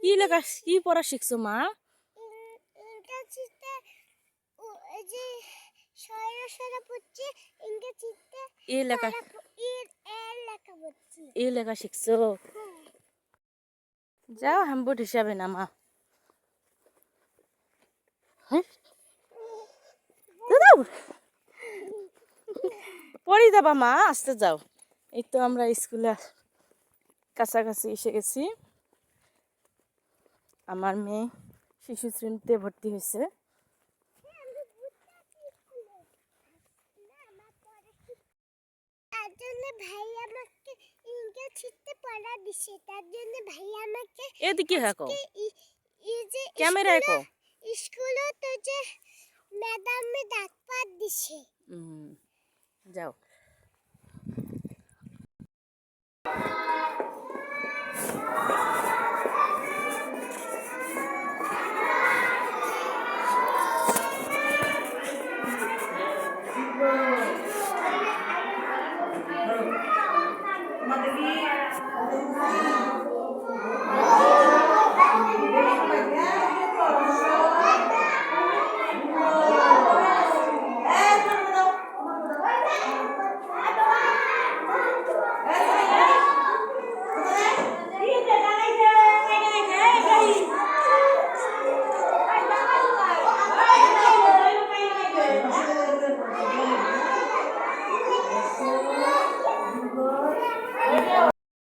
কি লেখা কি পড়া শিখছো মা? এ লেখা এ লেখা শিখছো? যাও হামবোর্ড হিসাবে না মা। পড়ে যাবা মা, আসতে যাও। এই তো আমরা স্কুলে কাছাকাছি এসে গেছি। আমার মেয়ে শিশু শ্রেণীতে ভর্তি হয়েছে। এদিকে হাঁকো, ক্যামেরায় কো। স্কুলে তো যে ম্যাডামে ডাকপাত দিছে। যাও।